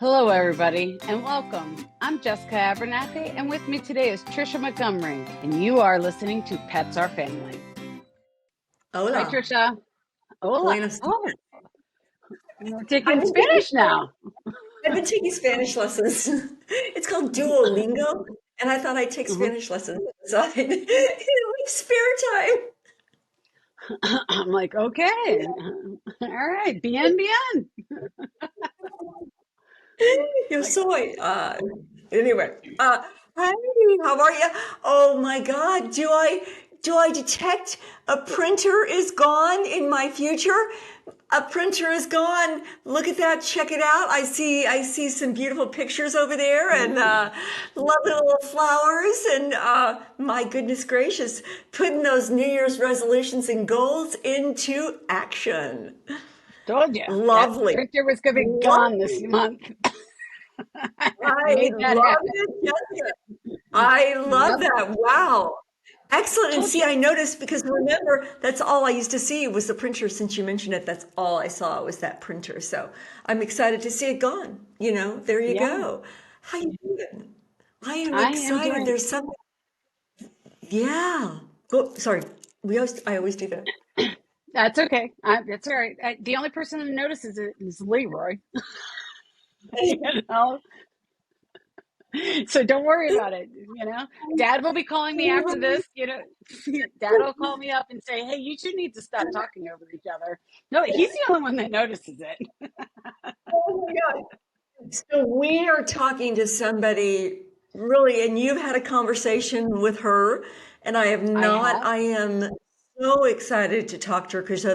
Hello, everybody, and welcome. I'm Jessica Abernathy, and with me today is Trisha Montgomery, and you are listening to Pets Are Family. Hi, Hola. Trisha. Hola. Buenos Oh, dias. we're taking Spanish now. I've been taking Spanish lessons. It's called Duolingo, and I thought I'd take Spanish lessons on the side in my spare time. I'm like, okay. All right. Bien, bien. Yo Like, soy. Anyway, hi, how are you? Oh my God, do I detect a printer is gone in my future? A printer is gone. Look at that. Check it out. I see some beautiful pictures over there and lovely little flowers and my goodness gracious, putting those New Year's resolutions and goals into action. told you that Lovely. printer was going to be gone this Lovely. month. I Made that love happen. it, Jessica. I love Yep. that. Wow. Excellent. And Told see, you. I noticed because remember, that's all I used to see was the printer. Since you mentioned it, that's all I saw was that printer. So I'm excited to see it gone. There you Yeah, go. How you doing? I am I am excited. doing. There's something. Yeah. Oh, sorry. I always do that. That's okay. That's all right. The only person that notices it is Leroy. You know, so don't worry about it. Dad will be calling me after this. Dad will call me up and say, "Hey, you two need to stop talking over each other." No, he's the only one that notices it. Oh my God. So we are talking to somebody really, and you've had a conversation with her, and I have I not. have. I am so excited to talk to her because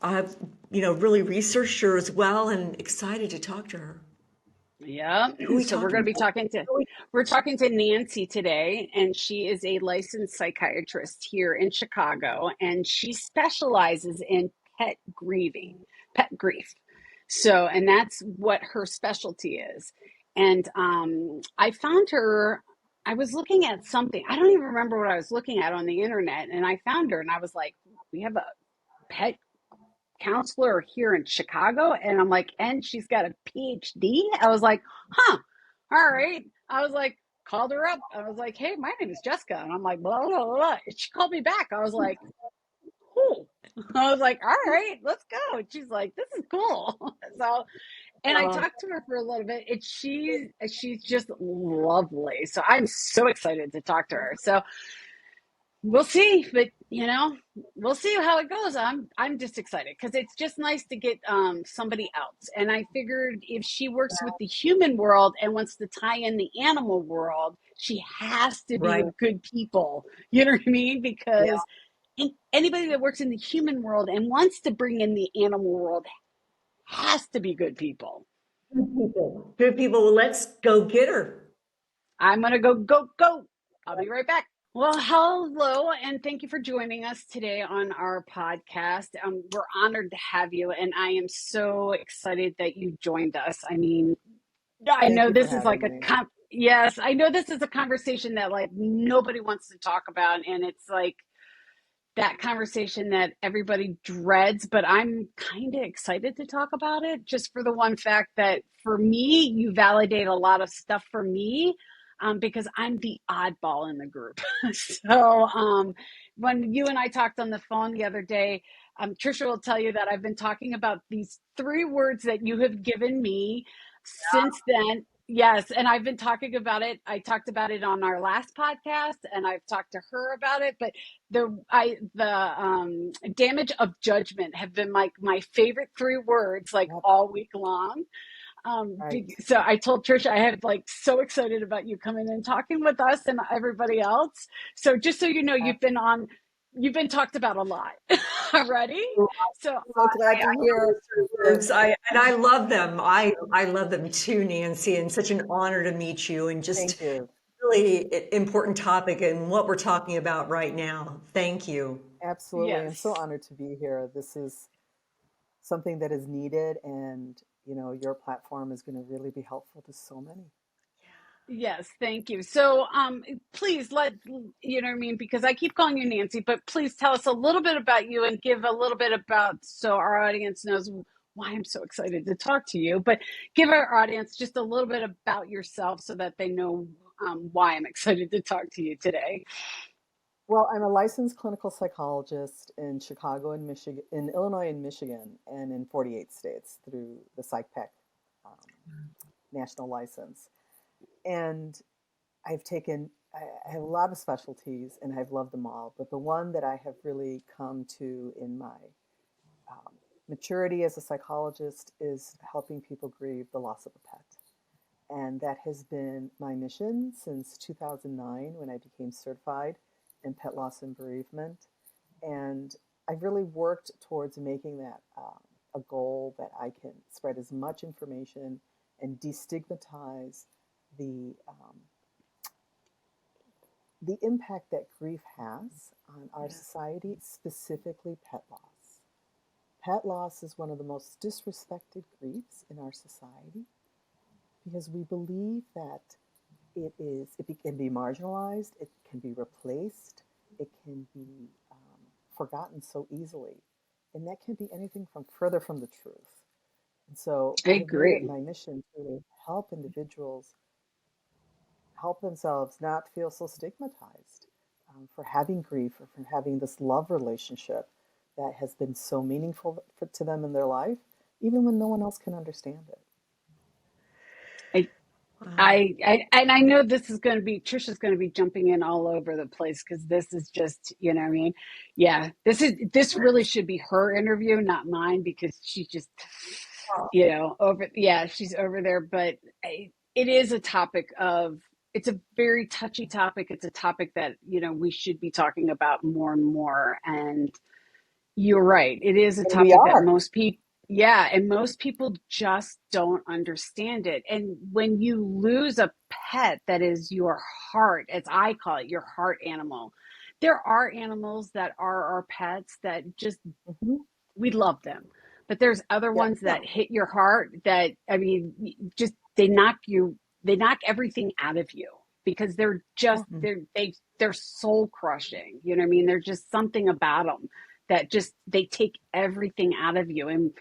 I've really researched her as well, and excited to talk to her. Yeah. Who are we So we're going talking to be about? talking to Nancy today, and she is a licensed psychiatrist here in Chicago, and she specializes in pet grieving, pet grief. So, and that's what her specialty is. And I found her. I was looking at something. I don't even remember what I was looking at on the internet, and I found her, and I was like, "We have a pet counselor here in Chicago." And I'm like, and she's got a PhD. I was like, huh, all right. I was like, called her up. I was like, hey, my name is Jessica. And I'm like, blah, blah, blah. And she called me back. I was like, cool. I was like, all right, let's go. And she's like, this is cool. So, and I Uh, talked to her for a little bit. She's just lovely. So I'm so excited to talk to her. So we'll see, but we'll see how it goes. I'm just excited because it's just nice to get somebody else. And I figured if she works with the human world and wants to tie in the animal world, she has to be right. with good people. You know what I mean? Yeah. Because anybody that works in the human world and wants to bring in the animal world has to be good people. Good people. Good people. Well, let's go get her. I'm gonna go. I'll be right back. Well, hello, and thank you for joining us today on our podcast. We're honored to have you, and I am so excited that you joined us. I mean, I Thank know you for this is like having me. yes, I know this is a conversation that like nobody wants to talk about, and it's like that conversation that everybody dreads, but I'm kind of excited to talk about it just for the one fact that for me, you validate a lot of stuff for me because I'm the oddball in the group. So when you and I talked on the phone the other day, Trisha will tell you that I've been talking about these three words that you have given me since then. Yes, and I've been talking about it. I talked about it on our last podcast, and I've talked to her about it. But the damage of judgment have been my favorite three words like Yep, all week long. right. So I told Trisha I had like so excited about you coming and talking with us and everybody else. So just so you know, you've been talked about a lot already. So So glad to hear. Words. I love them. I love them too, Nancy, and such an honor to meet you and just Thank you. really important topic and what we're talking about right now. Thank you. Absolutely. I'm so yes. honored to be here. This is something that is needed, and your platform is going to really be helpful to so many. Yes, thank you. So, please you know what I mean, because I keep calling you Nancy, but please tell us a little bit about you and give a little bit about so our audience knows why I'm so excited to talk to you. But give our audience just a little bit about yourself so that they know why I'm excited to talk to you today. Well, I'm a licensed clinical psychologist in Chicago and Michigan, in Illinois and Michigan, and in 48 states through the PsycPEC um, national license. And I have a lot of specialties and I've loved them all, but the one that I have really come to in my um, maturity as a psychologist is helping people grieve the loss of a pet. And that has been my mission since 2009 when I became certified in Pet Loss and Bereavement. And I've really worked towards making that a goal that I can spread as much information and destigmatize the um, the impact that grief has on our Yeah. society, specifically pet loss. Pet loss is one of the most disrespected griefs in our society because we believe that it can be marginalized, it can be replaced, it can be forgotten so easily. And that can be anything from further from the truth. And so I I've made it agree. my mission to really help individuals help themselves not feel so stigmatized for having grief or for having this love relationship that has been so meaningful to them in their life, even when no one else can understand it. I Wow. And I know this is going to be Trisha's going to be jumping in all over the place because this is just, you know what I mean? Yeah, this really should be her interview, not mine, because she just, she's over there. But it is a topic of, it's a very touchy topic. It's a topic that, we should be talking about more and more. And you're right. It is a And we topic that are. most people, yeah, and most people just don't understand it. And when you lose a pet that is your heart, as I call it, your heart animal, there are animals that are our pets that just, Mm-hmm. we love them. But there's other Yeah, ones yeah. that hit your heart that, I mean, just they knock everything out of you because Yeah. they're soul crushing. You know what I mean? There's just something about them that just, they take everything out of you. And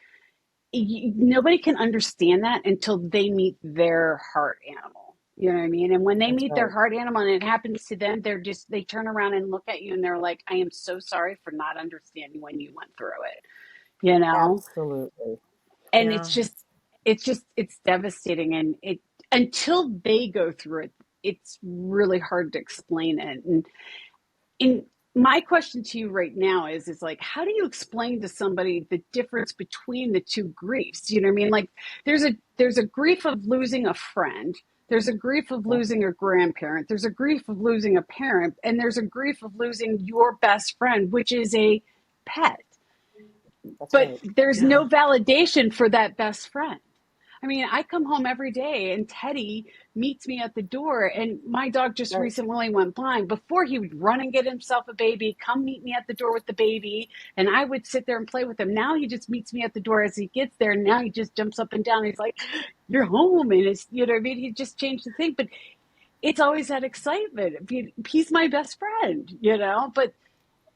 nobody can understand that until they meet their heart animal. You know what I mean? And when they That's meet their right. heart animal and it happens to them, they turn around and look at you and they're like, I am so sorry for not understanding when you went through it, you know? Absolutely. And Yeah. it's devastating. And until they go through it, it's really hard to explain it. And in my question to you right now is like, how do you explain to somebody the difference between the two griefs? You know what I mean? Like there's a grief of losing a friend, there's a grief of Yeah, losing a grandparent, there's a grief of losing a parent, and there's a grief of losing your best friend, which is a pet. that's But right. there's Yeah. no validation for that best friend. I mean, I come home every day and Teddy meets me at the door, and my dog just Right. recently went blind. Before, he would run and get himself a baby, come meet me at the door with the baby, and I would sit there and play with him. Now he just meets me at the door as he gets there, and now he just jumps up and down. He's like, "You're home," and it's, you know what I mean. He just changed the thing, but it's always that excitement. He's my best friend, but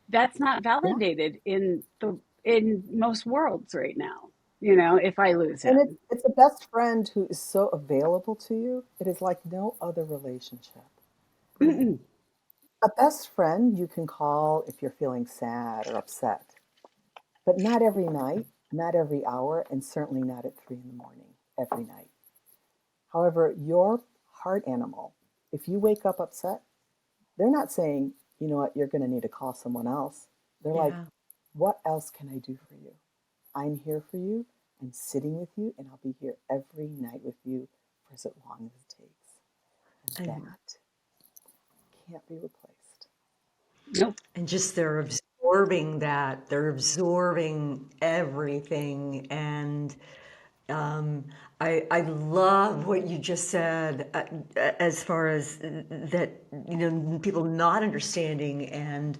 that's not Yeah. validated in most worlds right now. If I lose And him. it's a best friend who is so available to you. It is like no other relationship. Right. A best friend you can call if you're feeling sad or upset, but not every night, not every hour, and certainly not at 3 in the morning every night. However, your heart animal, if you wake up upset, they're not saying, you know what, you're going to need to call someone else. They're like, Yeah. what else can I do for you? I'm here for you. I'm sitting with you, and I'll be here every night with you for as long as it takes. And And that can't be replaced. Nope. and just they're absorbing that. They're absorbing everything. And um, I love what you just said as far as that, people not understanding. And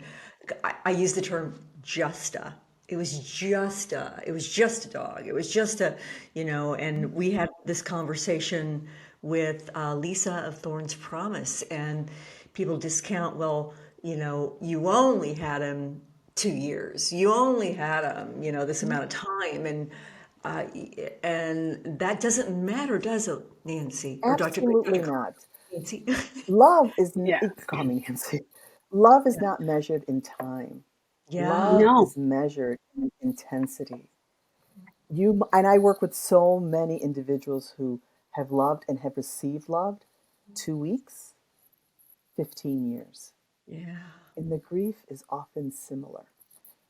I use the term just a. It was just a dog. It was just and we had this conversation with Lisa of Thorne's Promise, and people discount, well, you only had him 2 years. You only had him, this amount of time. And Uh, and that doesn't matter, does it, Nancy? Or Absolutely Dr. not. Nancy? Love is, Yeah. call me Nancy. Love is Yeah. not measured in time. Yeah. Love No. is measured in intensity. And I work with so many individuals who have loved and have received love 2 weeks, 15 years. Yeah. And the grief is often similar.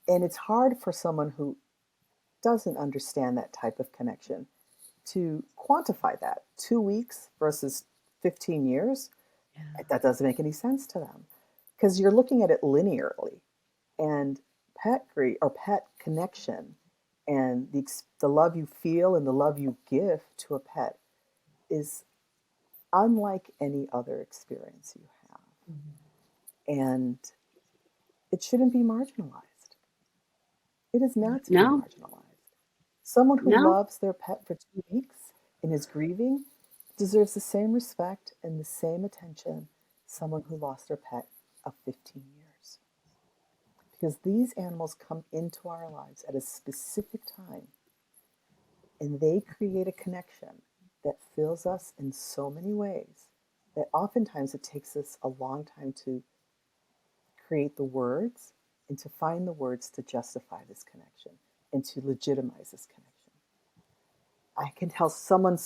And it's hard for someone who doesn't understand that type of connection to quantify that. 2 weeks versus 15 years, Yeah. that doesn't make any sense to them because you're looking at it linearly. And pet grief or pet connection and the love you feel and the love you give to a pet is unlike any other experience you have. And it shouldn't be marginalized. It is not to be No. marginalized. Someone who No. loves their pet for 2 weeks and is grieving deserves the same respect and the same attention someone who lost their pet of 15 years. Because these animals come into our lives at a specific time and they create a connection that fills us in so many ways that oftentimes it takes us a long time to create the words and to find the words to justify this connection and to legitimize this connection. I can tell someone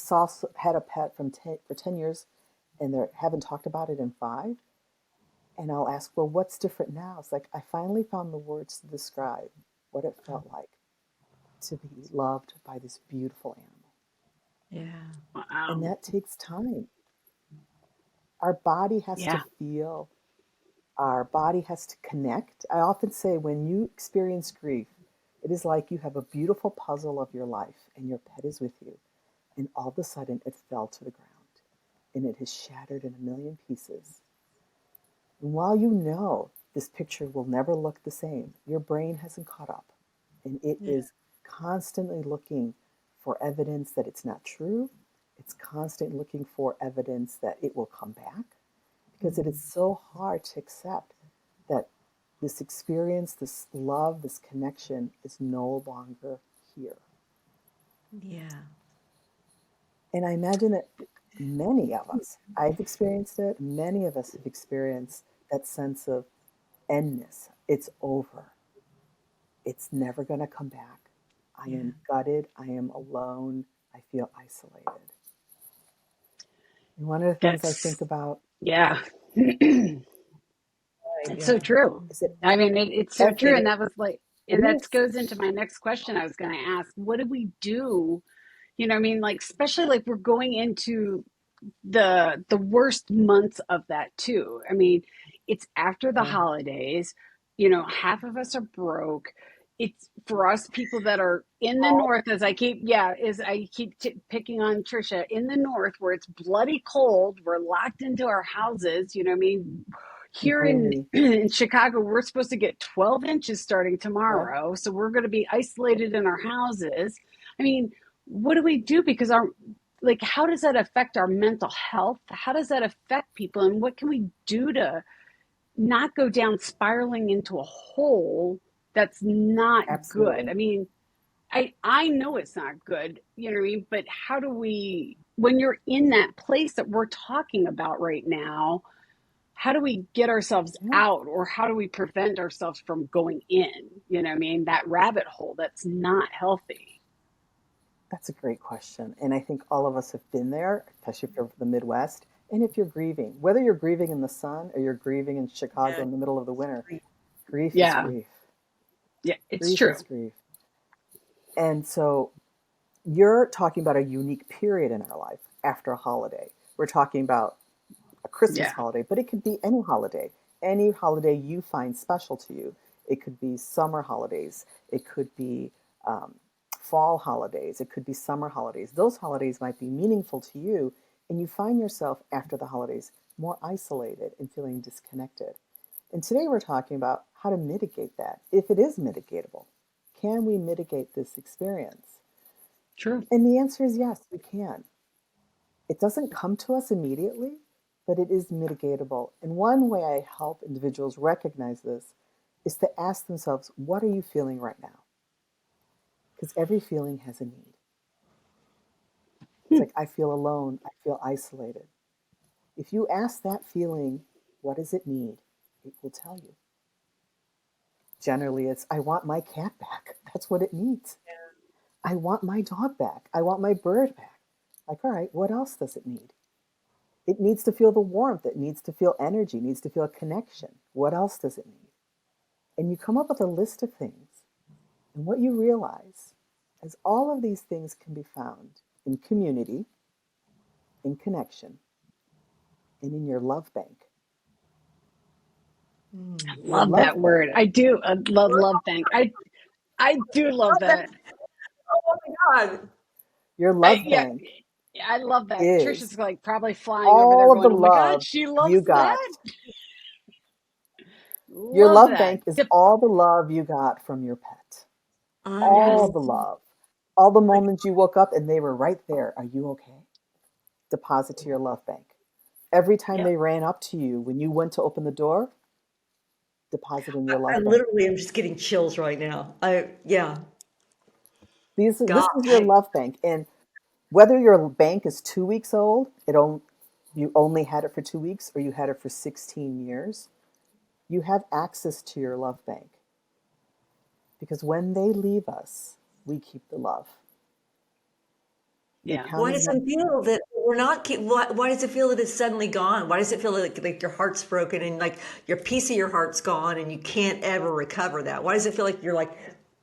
had a pet for 10 years and they haven't talked about it in 5. And I'll ask, well, what's different now? It's like, I finally found the words to describe what it felt like to be loved by this beautiful animal. Yeah. And Wow. that takes time. Our body has to Yeah. feel, our body has to connect. I often say when you experience grief, it is like you have a beautiful puzzle of your life and your pet is with you. And all of a sudden it fell to the ground and it has shattered in a million pieces. And while you know this picture will never look the same, your brain hasn't caught up. And it Yeah. is constantly looking for evidence that it's not true. It's constantly looking for evidence that it will come back because it is so hard to accept that this experience, this love, this connection is no longer here. Yeah. And I imagine that many of us, I've experienced it, many of us have experienced that sense of endness. It's over. It's never going to come back. I Yeah. am gutted. I am alone. I feel isolated. And one of the things I think That's, about, yeah. It's so Yeah. true. is that I mean, it's so true. every, And that was like, it and that is. goes into my next question I was going to ask. What do we do? You know, I mean, like, especially like we're going into the worst months of that too. I mean, it's after the Yeah, holidays. You know, half of us are broke. It's for us people that are in the all north, as I keep, yeah, as I keep picking on Trisha, in the north where it's bloody cold. We're locked into our houses. You know, what I mean, here in completely. in Chicago, we're supposed to get 12 inches starting Yep, tomorrow, so we're going to be isolated in our houses. I mean, what do we do? Because our like how does that affect our mental health? How does that affect people, and what can we do to not go down spiraling into a hole that's not good? absolutely. I mean, I know it's not good, you know what I mean, but how do we, when you're in that place that we're talking about right now, how do we get ourselves Yeah, out, or how do we prevent ourselves from going in, you know what I mean, that rabbit hole that's not healthy? that's a great question. And I think all of us have been there, especially if you're from the Midwest. And if you're grieving, whether you're grieving in the sun or you're grieving in Chicago Yeah. in the middle of the winter, grief is Yeah, grief. yeah, it's Grief true. is grief. And so you're talking about a unique period in our life after a holiday. We're talking about a Christmas Yeah, holiday, but it could be any holiday you find special to you. It could be summer holidays, it could be um, fall holidays, it could be summer holidays. Those holidays might be meaningful to you, and you find yourself after the holidays more isolated and feeling disconnected. And today we're talking about how to mitigate that, if it is mitigatable. Can we mitigate this experience? true. And the answer is yes, we can. It doesn't come to us immediately, but it is mitigatable. And one way I help individuals recognize this is to ask themselves, what are you feeling right now? Because every feeling has a need. It's like, I feel alone. I feel isolated. If you ask that feeling, what does it need? It will tell you. Generally, it's, I want my cat back. That's what it needs. I want my dog back. I want my bird back. Like, all right, what else does it need? It needs to feel the warmth. It needs to feel energy. It needs to feel a connection. What else does it need? And you come up with a list of things. And what you realize is all of these things can be found in community, in connection, and in your love bank. I Your love love that bank. word. I do. I love bank. I do love Love that. that. Oh my God. Your I love yeah. bank I love that. is Trisha's like probably flying over there all of the going, "Oh my God, love she you loves got. that." Your Love love that. bank is all the love you got from your pet. All Yes. the Unbelievable. love. All the Like, moments you woke up and they were right there. Are you okay? Deposit to your love bank. Every time yeah. they ran up to you when you went to open the door, deposit in your I love bank. literally am just getting chills right now. Yeah. This is your God. love bank. And whether your bank is 2 weeks old, you only had it for 2 weeks, or you had it for 16 years, you have access to your love bank. Because when they leave us, we keep the love. They Yeah. Why counted does one. it feel that we're not why does it feel that it's suddenly gone? Why does it feel like your heart's broken and like your piece of your heart's gone and you can't ever recover that? Why does it feel like you're like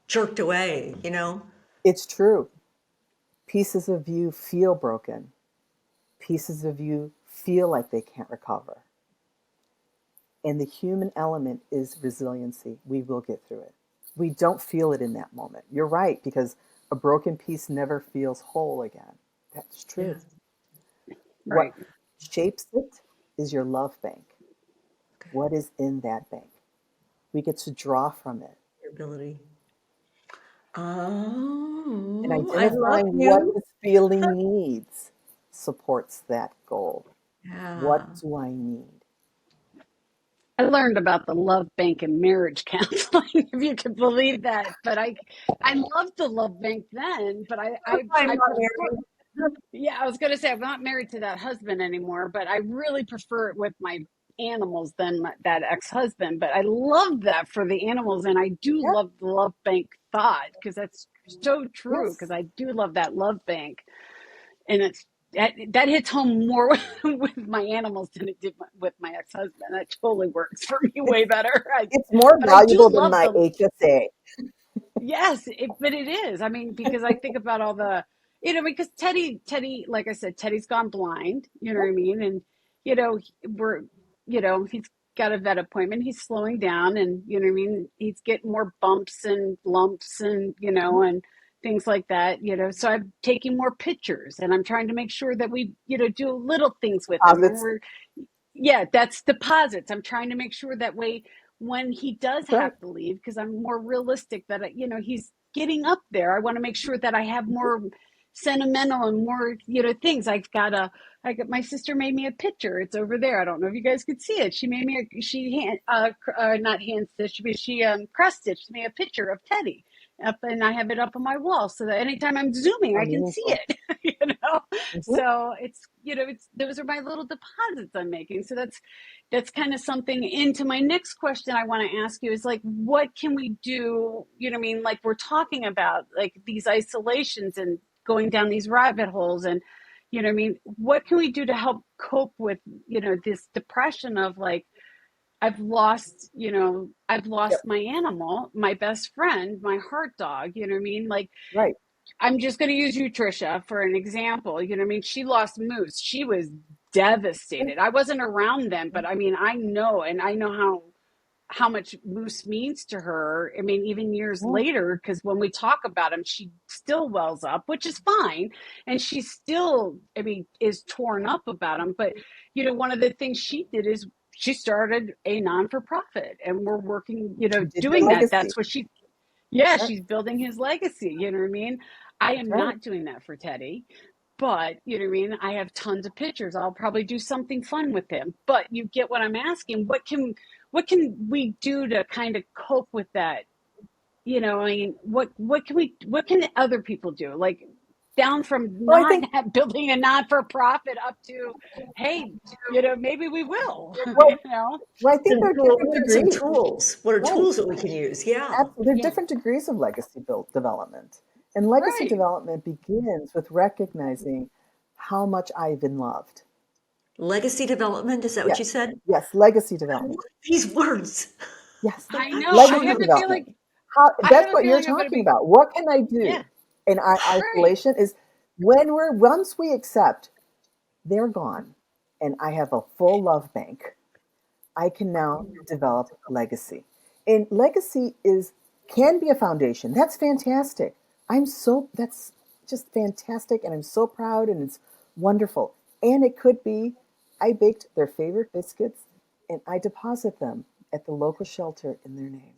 jerked away, you know? It's true. Pieces of you feel broken. Pieces of you feel like they can't recover. And the human element is resiliency. We will get through it. We don't feel it in that moment. You're right, because a broken piece never feels whole again. That's Yeah. true. What Right. shapes it is your love bank. Okay. What is in that bank? We get to draw from it Your ability. and Oh, I love identifying what you. this feeling needs supports that goal. What Yeah. do I need? I learned about the love bank and marriage counseling, if you can believe that. But I loved the love bank then, but I'm I not prefer. married. Yeah, I was going to say I'm not married to that husband anymore, but I really prefer it with my animals than that ex-husband. But I love that for the animals, and I do Yeah, love the love bank thought because that's so true. Because yes. I do love that love bank, and that hits home more with my animals than it did with my ex-husband. That totally works for me It's way better. it's more But I do valuable than love my the HSA. Yes, but it is. I mean, because I think about all the, because Teddy, like I said, Teddy's gone blind. You know what I mean? And we're, he's got a vet appointment. He's slowing down, and you know what I mean. He's getting more bumps and lumps, and and things like that. So I'm taking more pictures, and I'm trying to make sure that we, do little things with him, and Deposits. we're yeah, that's deposits. I'm trying to make sure that way when he does That's right. have to leave, because I'm more realistic that he's getting up there. I want to make sure that I have more sentimental and more things. I got my sister made me a picture. It's over there. I don't know if you guys could see it. She made me not hand stitched, but she cross stitched me a picture of Teddy up, and I have it up on my wall so that anytime I'm zooming, How I can see meaningful. it. you know Mhm. so it's those are my little deposits I'm making. So that's kind of something into my next question I want to ask you is like, what can we do? I mean, like we're talking about like these isolations and going down these rabbit holes, and I mean, what can we do to help cope with this depression of like, I've Yep. lost my animal, my best friend, my heart dog. You know what I mean? Like, Right. I'm just going to use you, Trisha, for an example. You know what I mean? She lost Moose. She was Yeah. devastated. I wasn't around them, but I mean, I know how much Moose means to her. I mean, even years Yeah. later, because when we talk about him, she still wells up, which is fine. And she still, I mean, is torn up about him. But, one of the things she did is she started a non for profit, and we're working, She did your doing that. legacy. That's what yeah, Yep. she's building his legacy. You know what I mean? I That's am right. not doing that for Teddy, but you know what I mean? I have tons of pictures. I'll probably do something fun with him. But you get what I'm asking. What can we do to kind of cope with that? I mean, what can other people do? Like down from Well, I not think, building a non-for-profit up to, hey, maybe we will, well, you know? well, I think Some there are tools. different What are some degrees. tools? What are Right. tools that we can use? Yeah. Absolutely. There are Yeah. different degrees of legacy build development. And legacy Right. development begins with recognizing how much I've been loved. Legacy development, is that what you Yes. said? Yes. Legacy I love development. these words. Yes. I know. I Legacy have a development. feeling, How, I that's have a what you're feeling I'm going to talking be, about. What can I do yeah, in right. isolation is when once we accept they're gone and I have a full love bank, I can now develop legacy. And legacy is can be a foundation. That's fantastic. That's just fantastic and I'm so proud and it's wonderful. And it could be I baked their favorite biscuits and I deposit them at the local shelter in their name.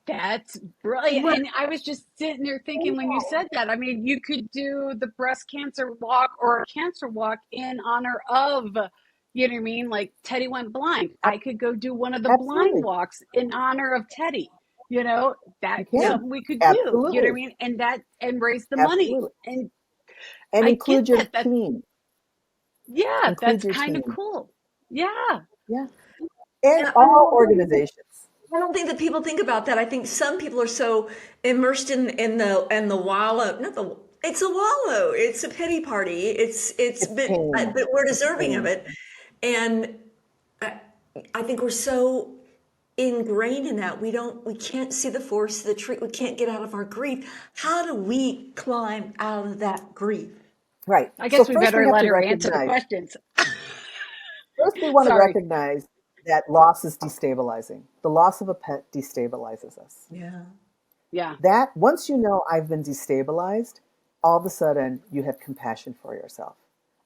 That's brilliant. Well, And I was just sitting there thinking when you said that, I mean, you could do the breast cancer walk or a cancer walk in honor of, you know what I mean? Like Teddy went blind. I could go do one of the blind Absolutely. walks in honor of Teddy. You know, You that's yeah. can. something we could do. You know what I Absolutely. mean? And raise the money. Absolutely. And And I get include your that. That team. yeah, Include that's your kind of team. cool. Yeah. Yeah. And And all organizations. I don't think that people think about that. I think some people are so immersed in the wallow. Not the. It's a wallow. It's a pity party. It's pain. but we're It's deserving of pain. it, and I, I think we're so ingrained in that we can't see the forest of the tree. We can't get out of our grief. How do we climb out of that grief? Right. I So guess we first we better have let to her answer the recognize, questions. first we want to Sorry. recognize that loss is destabilizing. The loss of a pet destabilizes us. Yeah. Yeah. That once you know I've been destabilized, all of a sudden you have compassion for yourself.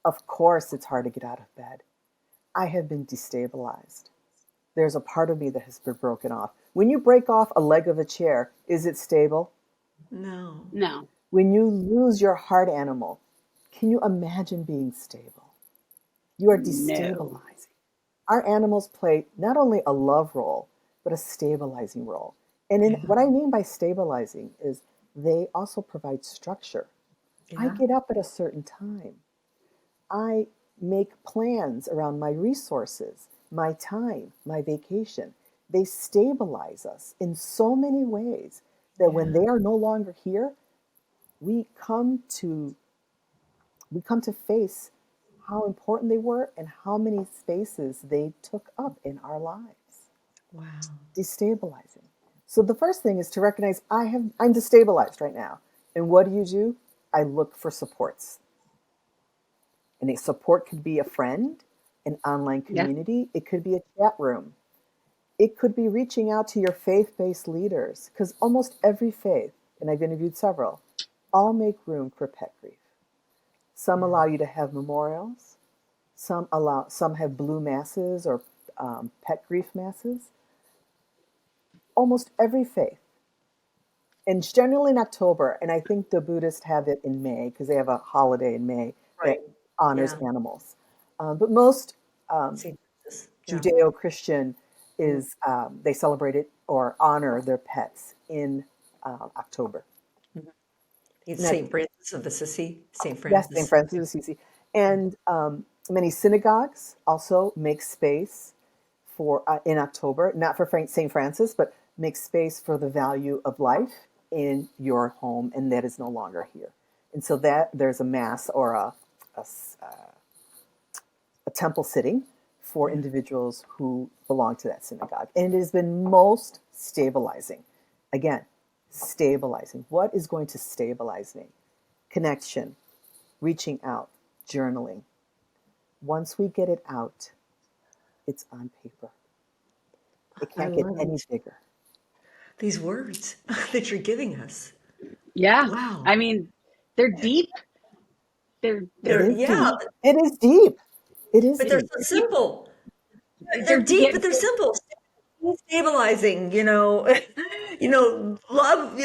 Of course it's hard to get out of bed. I have been destabilized. There's a part of me that has been broken off. When you break off a leg of a chair, is it stable? No. No. When you lose your heart animal, can you imagine being stable? You are No. destabilizing. Our animals play not only a love role, but a stabilizing role. And in, Yeah. what I mean by stabilizing is they also provide structure. I Yeah. get up at a certain time. I make plans around my resources, my time, my vacation. They stabilize us in so many ways that when Yeah. they are no longer here, we come to we come to face how important they were and how many spaces they took up in our lives. Wow. Destabilizing. So the first thing is to recognize I'm destabilized right now. And what do? I look for supports. And a support could be a friend, an online Yeah. community, it could be a chat room. It could be reaching out to your faith-based leaders because almost every faith, and I've interviewed several, all make room for pet grief. Some Yeah. allow you to have memorials. Some have blue masses or pet grief masses. Almost every faith, and generally in October, and I think the Buddhists have it in May because they have a holiday in May Right. that honors Yeah. animals. But most um, St. Francis. Yeah. Judeo-Christian Yeah. is they celebrate it or honor their pets in October. It's Now, St. Francis of Assisi. St. yes, St. Francis. Francis of Assisi. And many synagogues also make space for in October, not for St. Francis, but make space for the value of life in your home, and that is no longer here. And so that there's a mass or a temple sitting for Yeah. individuals who belong to that synagogue. And it has been most stabilizing. Again, stabilizing. What is going to stabilize me? Connection, reaching out, journaling. Once we get it out, it's on paper. It I can't get love any bigger. these words that you're giving us. Yeah. Wow. I mean, they're deep. It They're They're, is yeah, deep. It is deep. It is but they're deep. so deep. simple. They're They're deep, yeah, but they're simple. Stabilizing, love.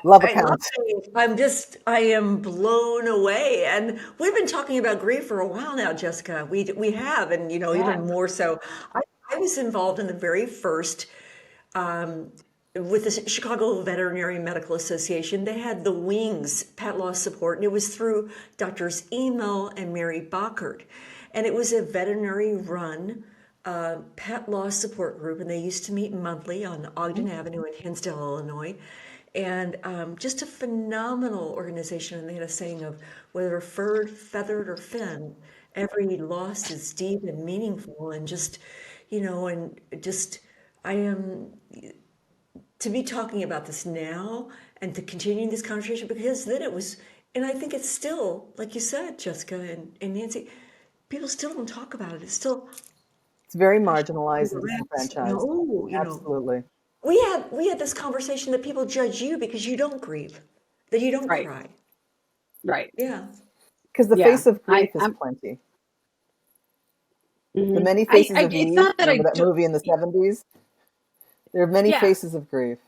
Love I love accounts. it. I am blown away. And we've been talking about grief for a while now, Jessica. We have, and yeah. even more so. I, I was involved in the very first with the Chicago Veterinary Medical Association, they had the Wings Pet Loss Support, and it was through Doctors Emil and Mary Bockert. And it was a veterinary run pet loss support group, and they used to meet monthly on Ogden Avenue in Hinsdale, Illinois. And just a phenomenal organization. And they had a saying of whether furred, feathered, or fin, every loss is deep and meaningful. And just, and just, I am to be talking about this now and to continue this conversation, because then it was, and I think it's still, like you said, Jessica and Nancy, people still don't talk about it. It's still, It's very gosh, marginalized and regrets, disenfranchised. Absolutely. we had this conversation that people judge you because you don't grieve, that you don't Right. cry. Right. Yeah. Because the Yeah. face of grief is I'm. plenty. The Mhm. many faces of It's Eve. not that I Remember that do. movie in the 70s? There are many Yeah. faces of grief.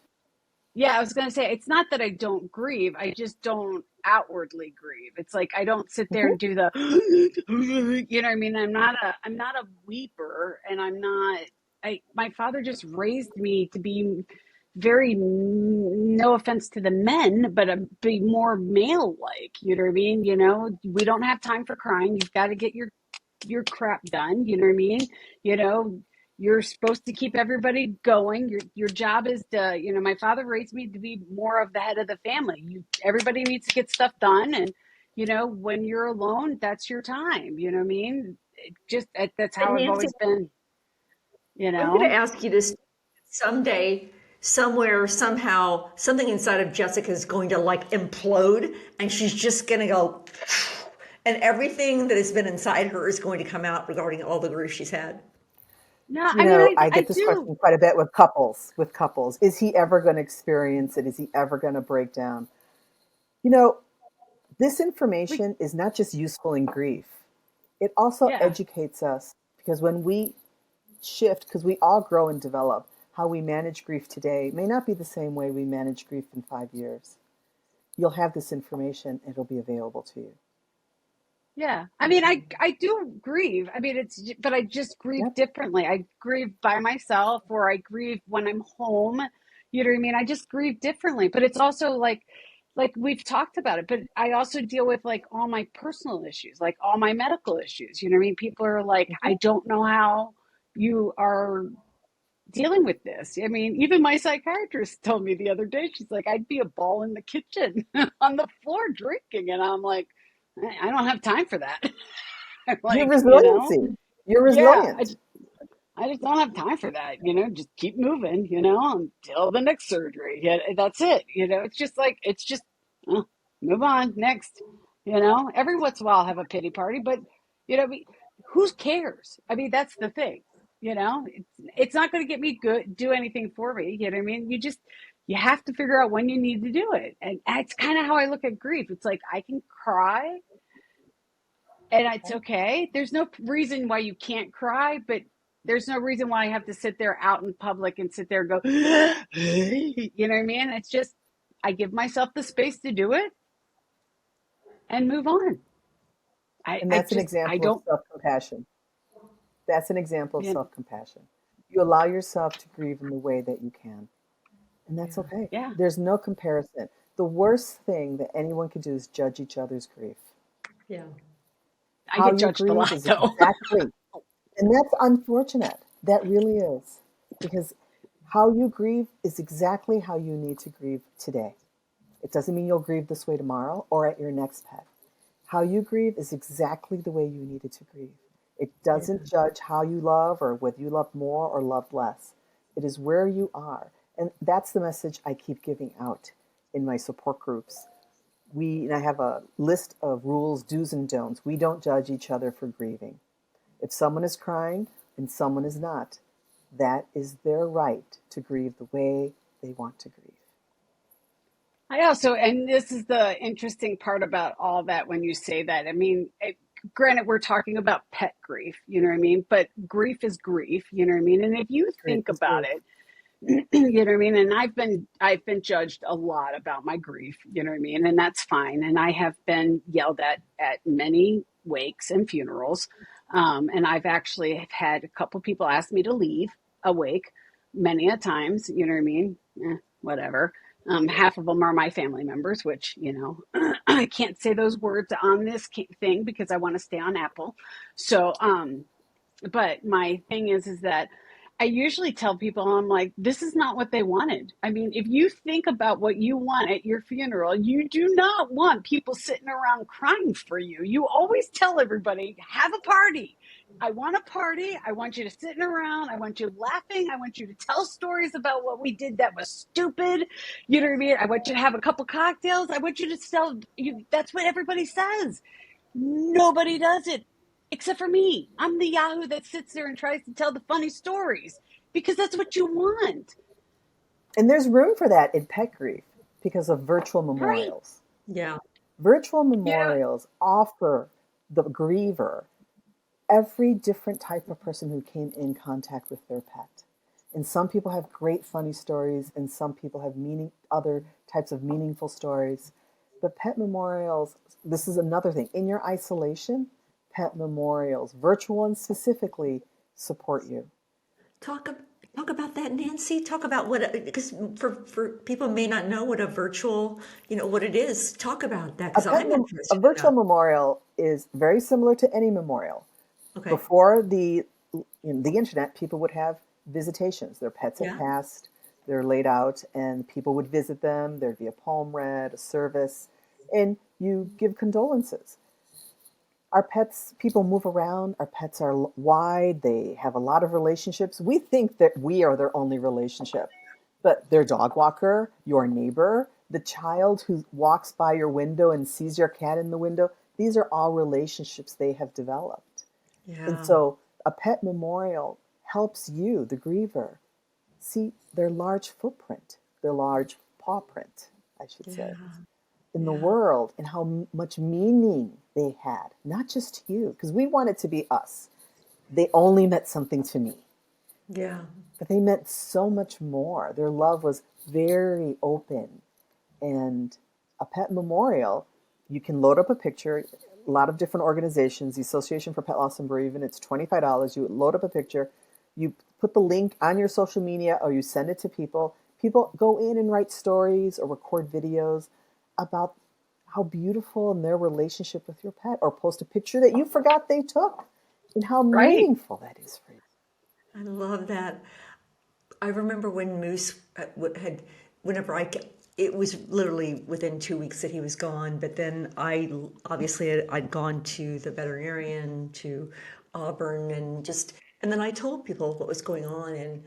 Yeah, I was going to say it's not that I don't grieve. I just don't outwardly grieve. It's like I don't sit there and Mhm. do the you know what I mean? I'm not a weeper, and I'm not I my father just raised me to be very, no offense to the men, but be more male like, you know what I mean? We don't have time for crying. You've got to get your crap done, you know what I mean? You know, you're supposed to keep everybody going. Your job is to, my father raised me to be more of the head of the family. Everybody needs to get stuff done, and when you're alone, that's your time, you know what I mean? That's And how I've Nancy, always been, you I'm going to know. ask you this someday, somewhere, somehow, something inside of Jessica is going to like implode, and she's just going to go, and everything that has been inside her is going to come out regarding all the grief she's had. No, You I mean, know, I I I get this do. question quite a bit with couples. With couples, is he ever going to experience it? Is he ever going to break down? You know, this We information is not just useful in grief. It also Yeah. educates us because when we shift, because we all grow and develop, how we manage grief today may not be the same way we manage grief in 5 years. You'll have this information, and it'll be available to you. Yeah. I mean, I do grieve. I mean, but I just grieve Yep. differently. I grieve by myself, or I grieve when I'm home. You know what I mean? I just grieve differently. But it's also like we've talked about it, but I also deal with like all my personal issues, like all my medical issues. You know what I mean? People are like, I Mhm. don't know how you are dealing with this. I mean, even my psychiatrist told me the other day, she's like, I'd be a ball in the kitchen on the floor drinking. And I'm like, I don't have time for that. I'm Your like, resiliency. You're yeah, resilient. I just don't have time for that. Just keep moving, until the next surgery. Yeah, that's it. It's just, uh, move on next. Every once in a while I'll have a pity party, but, who cares? I mean, that's the thing. It's not going to get me do anything for me. You know what I mean? You have to figure out when you need to do it. And that's kind of how I look at grief. It's like I can cry and it's okay. There's no reason why you can't cry, but there's no reason why I have to sit there out in public and sit there and go, you know what I mean? It's just, I give myself the space to do it and move on. And that's an I example of don't, self compassion. That's an example of you know, self compassion. You allow yourself to grieve in the way that you can. And that's okay. yeah, There's no comparison. The worst thing that anyone can do is judge each other's grief. Yeah. I How get you judged a grieve lot is though. exactly, and that's unfortunate. That really is. Because how you grieve is exactly how you need to grieve today. It doesn't mean you'll grieve this way tomorrow or at your next pet. How you grieve is exactly the way you needed to grieve. It doesn't judge how you love or whether you love more or love less. It is where you are. And that's the message I keep giving out in my support groups. And I have a list of rules, do's and don'ts. We don't judge each other for grieving. If someone is crying and someone is not, that is their right to grieve the way they want to grieve. And this is the interesting part about all that when you say that. I mean, granted, we're talking about pet grief, you know what I mean? But grief is grief, you know what I mean? And if you Grief think is about grief. it, you know what I mean? And I've been judged a lot about my grief, you know what I mean? And that's fine. And I have been yelled at many wakes and funerals. And I've actually had a couple people ask me to leave a wake many a times, you know what I mean? whatever. Half of them are my family members, which, I can't say those words on this thing because I want to stay on Apple. So, but my thing is that I usually tell people, I'm like, this is not what they wanted. I mean, if you think about what you want at your funeral, you do not want people sitting around crying for you. You always tell everybody, have a party. I want a party. I want you to sitting around. I want you laughing. I want you to tell stories about what we did that was stupid. You know what I mean? I want you to have a couple cocktails. I want you to sell you. That's what everybody says. Nobody does it except for me. I'm the Yahoo that sits there and tries to tell the funny stories because that's what you want. And there's room for that in pet grief because of virtual Right. memorials. Yeah. Virtual Yeah. memorials offer the griever every different type of person who came in contact with their pet. And some people have great funny stories, and some people have other types of meaningful stories. But pet memorials, this is another thing. In your isolation, pet memorials, virtual ones specifically, support you. Talk talk about that, Nancy. Talk about what, because for people who may not know what a virtual, what it is. Talk about that A because I'm a interested in virtual that. memorial is very similar to any memorial. Okay. Before the internet, people would have visitations. Their pets had Yeah. passed, they're laid out, and people would visit them. There'd be a poem read, a service, and you give condolences. Our pets, people move around. Our pets are wide. They have a lot of relationships. We think that we are their only relationship, but their dog walker, your neighbor, the child who walks by your window and sees your cat in the window, these are all relationships they have developed. And Yeah. so a pet memorial helps you, the griever, see their large footprint, their large paw print, I should say, Yeah. in the Yeah. world and how much meaning they had, not just to you, because we want it to be us. They only meant something to me, Yeah. but they meant so much more. Their love was very open. And a pet memorial, you can load up a picture. A lot of different organizations, the Association for Pet Loss and Bereavement, it's $25. You load up a picture, you put the link on your social media, or you send it to people. People go in and write stories or record videos about how beautiful in their relationship with your pet, or post a picture that you forgot they took and how Right. meaningful that is for you. I love that. I remember when Moose had, whenever it was literally within 2 weeks that he was gone. But then I'd gone to the veterinarian to Auburn and then I told people what was going on, and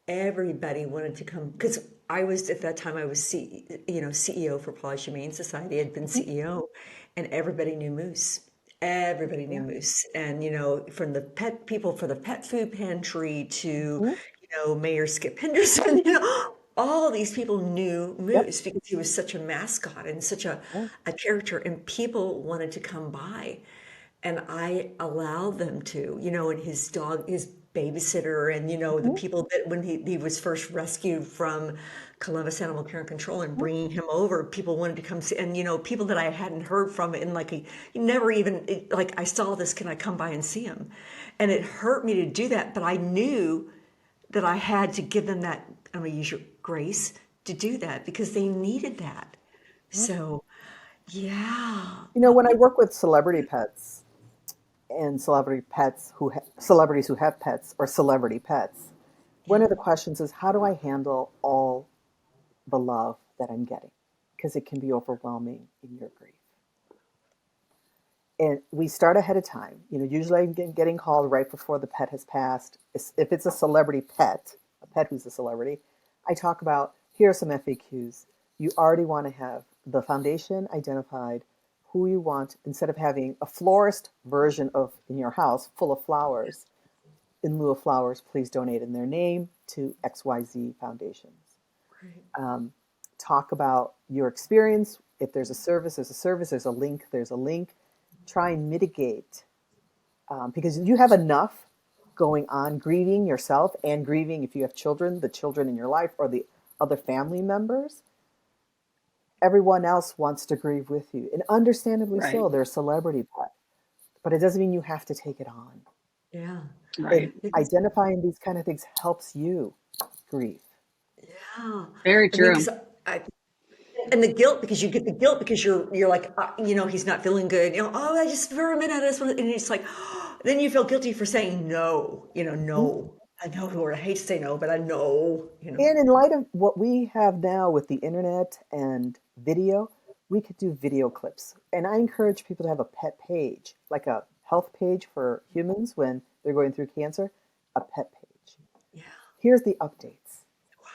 everybody wanted to come because I was at that time I was CEO for Paws Humane Society. I'd been Mhm. CEO, and everybody knew Moose. Everybody knew Yeah. Moose, and from the pet people for the pet food pantry to Mhm. Mayor Skip Henderson. All these people knew Yep. Moose because he was such a mascot and such Yeah. a character, and people wanted to come by, and I allowed them to, and his dog, his babysitter, and the Mhm. people that when he was first rescued from Columbus Animal Care and Control and Mhm. bringing him over, people wanted to come see, and people that I hadn't heard from in like never even like I saw this, can I come by and see him? And it hurt me to do that, but I knew that I had to give them that, I'm gonna use your grace to do that because they needed that. Yeah. So yeah, When I work with celebrity pets and celebrities who have pets or celebrity pets, one yeah, of the questions is, how do I handle all the love that I'm getting? Because it can be overwhelming in your grief. And we start ahead of time. Usually I'm getting called right before the pet has passed. If it's a celebrity pet, a pet who's a celebrity, I talk about, here are some FAQs. You already want to have the foundation identified, who you want, instead of having a florist version of in your house full of flowers. In lieu of flowers, please donate in their name to XYZ foundations. right. Um, Talk about your experience. If there's a service, there's a service. There's a link, there's a link. Try and mitigate, because you have enough going on, grieving yourself and grieving, if you have children, the children in your life or the other family members. Everyone else wants to grieve with you, and understandably Right. so. They're a celebrity pet, but it doesn't mean you have to take it on. Yeah. Right. And identifying these kind of things helps you grieve. Yeah. Very I mean, true. I, and the guilt, because you get the guilt because you're like, he's not feeling good. Oh, I just for a minute, I just want, and it's like, then you feel guilty for saying no. Mhm. No. I know, or I hate to say no, but I know. And in light of what we have now with the internet and video, we could do video clips. And I encourage people to have a pet page, like a health page for humans when they're going through cancer, a pet page. Yeah. Here's the updates.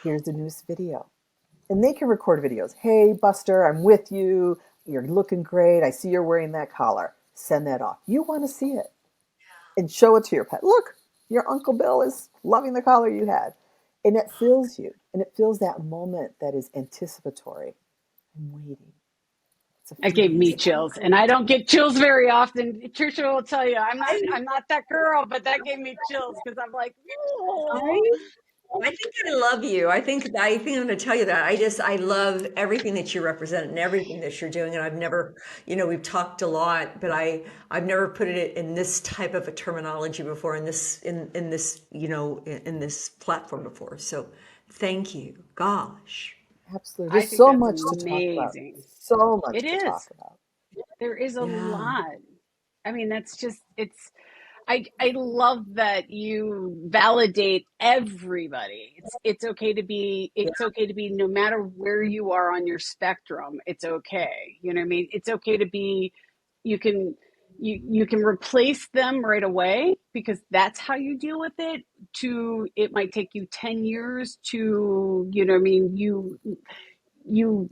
Here's the newest video. And they can record videos. Hey, Buster, I'm with you. You're looking great. I see you're wearing that collar. Send that off. You want to see it and show it to your pet. Look, your Uncle Bill is loving the collar you had. And it fills you. And it fills that moment that is anticipatory. I'm waiting. It's a It gave feeling. me chills, and I don't get chills very often. Trisha will tell you I, I'm not that girl, but that gave me chills because I'm like, I, oh. I think I love you. I think I'm going to tell you that. I love everything that you represent and everything that you're doing. And I've never, we've talked a lot, but I've never put it in this type of a terminology before in this, in this platform before. So thank you. Gosh. Absolutely. I There's think so that's much to talk about. amazing. So much It to talk is. about. There is a Yeah. lot. I mean, that's just it's I love that you validate everybody. It's okay to be no matter where you are on your spectrum, it's okay. You know what I mean? It's okay to be you can you can replace them right away because that's how you deal with it. To it might take you 10 years to, you know what I mean, you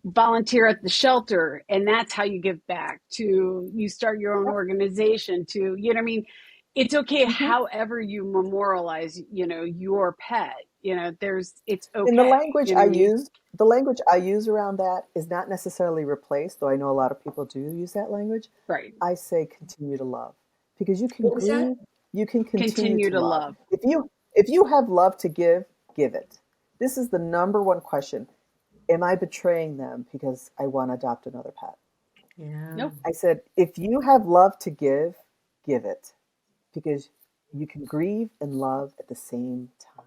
volunteer at the shelter and that's how you give back to you start your own Yep. organization to you know what I mean it's okay Mhm. however you memorialize your pet it's And the okay language you know I what I mean use, the language I use around that is not necessarily replace, though I know a lot of people do use that language. right I say continue to love because you can What was that? grieve, you can continue continue to to love. love If you have love to give, give it. This is the number one question. Am I betraying them because I want to adopt another pet? Yeah. nope I said, if you have love to give it because you can grieve and love at the same time.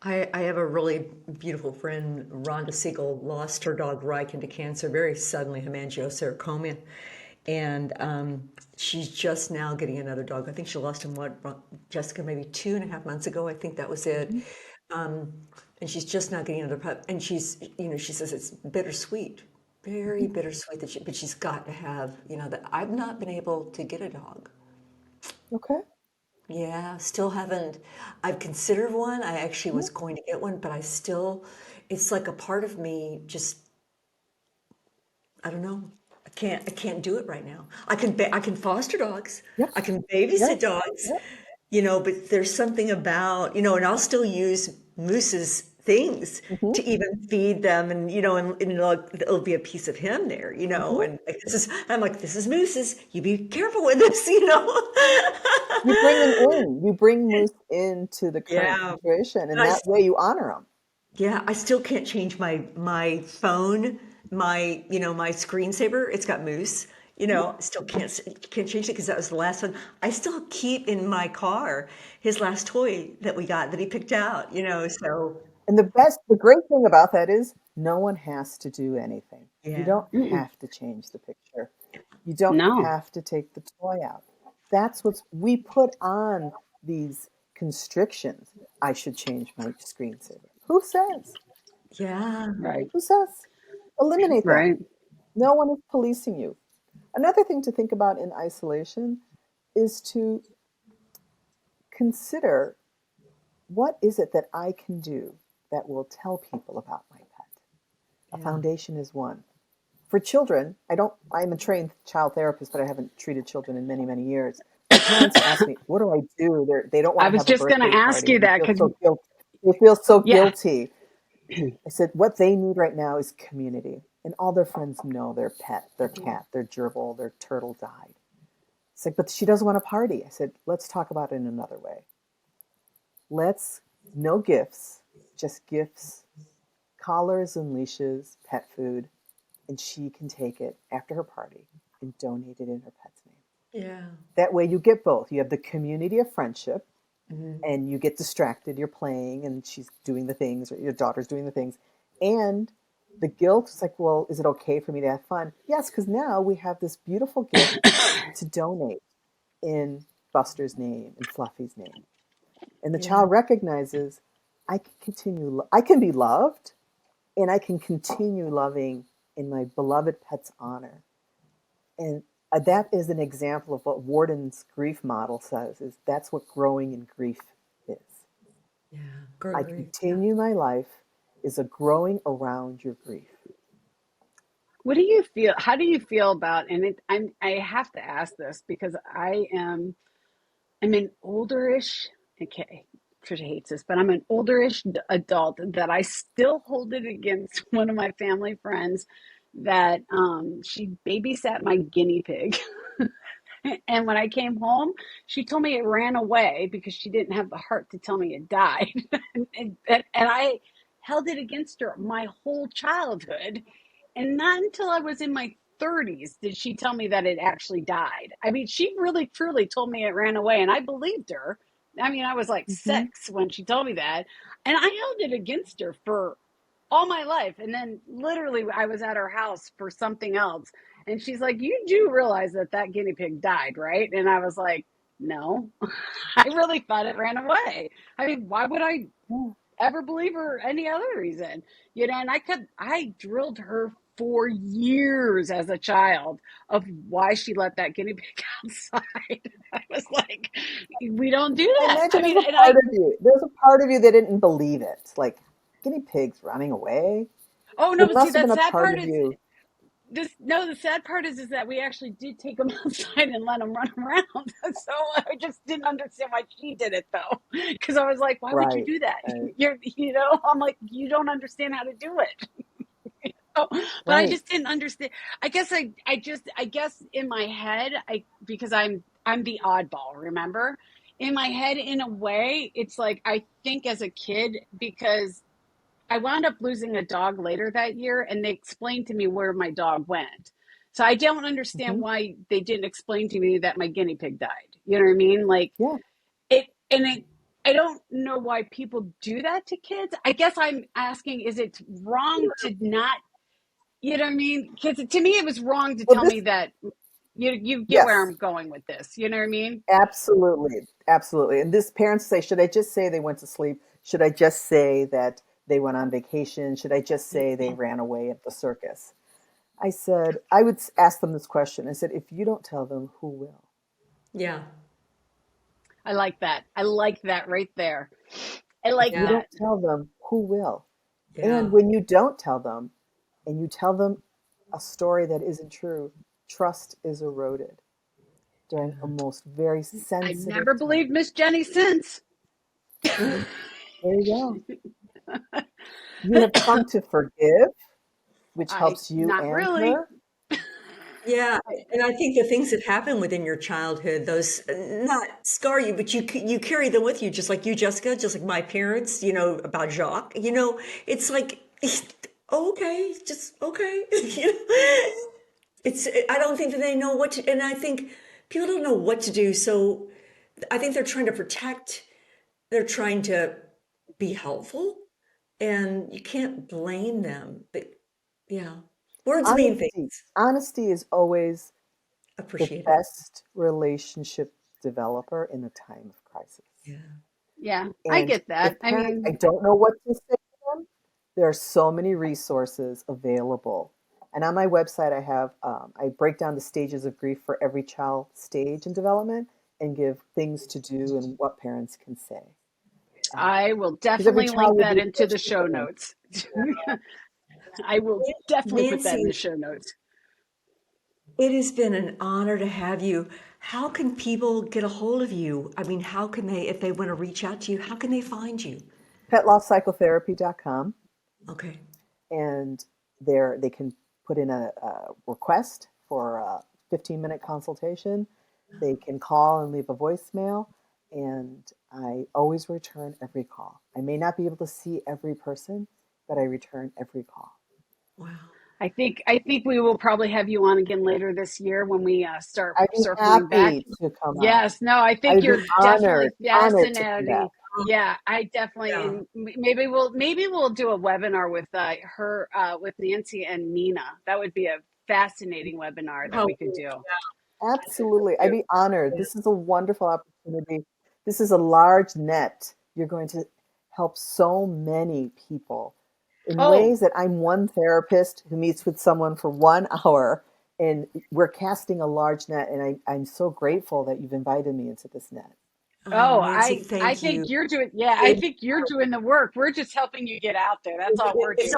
I have a really beautiful friend, Rhonda Siegel, lost her dog Riken to cancer very suddenly, hemangiosarcoma. And she's just now getting another dog. I think she lost him, Jessica, maybe 2.5 months ago. I think that was it. Mhm. Um, and she's just now getting another pup. And she says it's bittersweet, very Mhm. bittersweet but she's got to have, that I've not been able to get a dog. Okay. Yeah, still haven't. I've considered one. I actually Mhm. was going to get one, but it's like a part of me just, I don't know. I can't do it right now. I can foster dogs. Yep. I can Yep. babysit dogs, Yep. but there's something about, and I'll still use Moose's things Mhm. to even feed them and it'll be a piece of him there, Mhm. and like, I'm like, this is Moose's. You be careful with this, You bring them in. You bring Moose into the current Yeah. situation, And and that way you honor them. yeah, I still can't change my phone, my screensaver. It's got Moose. Still can't change it because that was the last one. I still keep in my car his last toy that we got that he picked out. So And the great thing about that is no one has to do anything. You yeah, don't Mm-mm. have to change the picture. You don't No. have to take the toy out. That's what we put on these constrictions. I should change my screensaver. Who says? yeah, Right. Who says? Eliminate them. Right. No one is policing you. Another thing to think about in isolation is to consider what is it that I can do that will tell people about my pet. A yeah. foundation is one. For children, I'm a trained child therapist, but I haven't treated children in many, many years. When parents ask me, what do I do? They don't want I to was have a just going birthday to ask party you and they that feel because so guilty. They feel so yeah. guilty. I said, what they need right now is community. And all their friends know their pet, their cat, their gerbil, their turtle died. It's like, but she doesn't want a party. I said, let's talk about it in another way. Let's, no gifts, just gifts, collars and leashes, pet food, and she can take it after her party and donate it in her pet's name. Yeah. That way you get both. You have the community of friendship, and you get distracted. You're playing, and she's doing the things, or your daughter's doing the things, and the guilt is like, well, is it okay for me to have fun? Yes, because now we have this beautiful gift to donate in Buster's name and Fluffy's name, and the Yeah. child recognizes, I can continue. I can be loved, and I can continue loving in my beloved pet's honor. And that is an example of what Warden's grief model says, is that's what growing in grief is. Yeah. Grow I grief. Yeah. continue my life is a growing around your grief. What do you feel? How do you feel about? And I have to ask this because I'm an olderish. Okay, Trisha hates this, but I'm an olderish adult that I still hold it against one of my family friends that she babysat my guinea pig. And when I came home, she told me it ran away because she didn't have the heart to tell me it died. And I held it against her my whole childhood. And not until I was in my 30s did she tell me that it actually died. I mean, she really truly told me it ran away, and I believed her. I mean, I was like Mm-hmm. 6 when she told me that. And I held it against her for all my life. And then literally, I was at her house for something else. And she's like, "You do realize that that guinea pig died, right?" And I was like, "No, I really thought it ran away. I mean, why would I Yeah. ever believe her any other reason?" And I drilled her for years as a child of why she let that guinea pig outside. I was like, "We don't do I that." imagine I there's mean, a and part I of you. There's a part of you that didn't believe it. Like guinea pigs running away. oh There no, see, must have been that a sad part part of is you. this. No, the sad part is that we actually did take them outside and let them run around. So I just didn't understand why she did it though, because I was like, "Why would you Right. do that?" Right. I'm like, "You don't understand how to do it." Oh, but I Right. just didn't understand. I guess in my head, because I'm the oddball, remember? In my head, in a way, it's like I think as a kid, because I wound up losing a dog later that year, and they explained to me where my dog went. So I don't understand Hmm. why they didn't explain to me that my guinea pig died. You know what I mean? Like Yeah. it, and it. I don't know why people do that to kids. I guess I'm asking, is it wrong to not, you know what I mean? Because to me, it was wrong to Well, tell this, me that. You get where yes, I'm going with this. You know what I mean? absolutely. Absolutely. And this parents say, should I just say they went to sleep? Should I just say that they went on vacation? Should I just say they ran away at the circus? I said, I would ask them this question. I said, if you don't tell them, who will? Yeah. I like that. I like that right there. I If like you Yeah. don't that. tell them, who will? Yeah. And when you don't tell them, and you tell them a story that isn't true, trust is eroded during a most very I sensitive never believed time. Miss Jenny since. There you go. You have come to forgive, which I helps you not and really. her. Yeah, and I think the things that happen within your childhood, those not scar you, but you carry them with you, just like you, Jessica, just like my parents, about Jacques. It's like, oh, okay, just okay. It's I don't think that they know what to, and I think people don't know what to do. So I think they're trying to protect, they're trying to be helpful, and you can't blame them. But yeah, words mean Honesty. things. Honesty is always the Appreciate it. best relationship developer in a time of crisis. Yeah. Yeah, I And get that. if I parents, I mean, don't know what to say to them, there are so many resources available. And on my website, I break down the stages of grief for every child stage in development and give things to do and what parents can say. I will Because every definitely child link will that be into the different. show notes. I will definitely put that in the Nancy, show notes. it has been an honor to have you. How can people get a hold of you? I mean, how can they, if they want to reach out to you, how can they find you? PetLossPsychotherapy.com, Okay. and there they can put in a request for a 15-minute consultation. They can call and leave a voicemail, and I always return every call. I may not be able to see every person, but I return every call. Wow. I think we will probably have you on again later this year when we start I'd be circling back. happy to come on. Yes, no, I think I'd be you're definitely honored to come back. fascinating. Yeah, I definitely, Yeah. and maybe we'll do a webinar with her with Nancy and Nina. That would be a fascinating webinar that we could Probably. do. Absolutely. I'd be honored. This is a wonderful opportunity. This is a large net. You're going to help so many people in Oh, ways that I'm one therapist who meets with someone for 1 hour, and we're casting a large net. And I'm so grateful that you've invited me into this net. oh, Nancy, I thank think you. you're doing. Yeah, I It, think you're doing the work. We're just helping you get out there. That's all we're doing. it is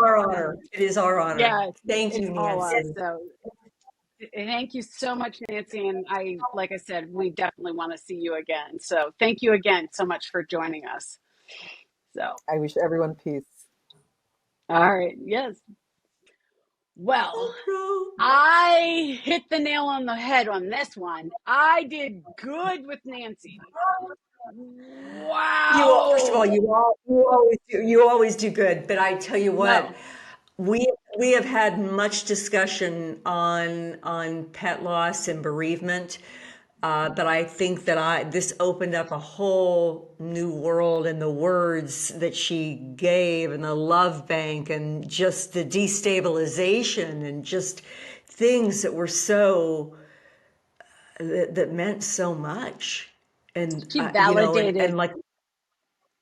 our honor. It is our honor. Yeah, Thank it's you, all us. Nancy. So thank you so much, Nancy. And like I said, we definitely want to see you again. So thank you again so much for joining us. So, I wish everyone peace. all right. Yes. Well, April. I hit the nail on the head on this one. I did good with Nancy. First of all, Wow. you always do good. But I tell you what, No. we we have had much discussion on pet loss and bereavement. But I think that this opened up a whole new world in the words that she gave and the love bank and just the destabilization and just things that were that meant so much. And, She and validated like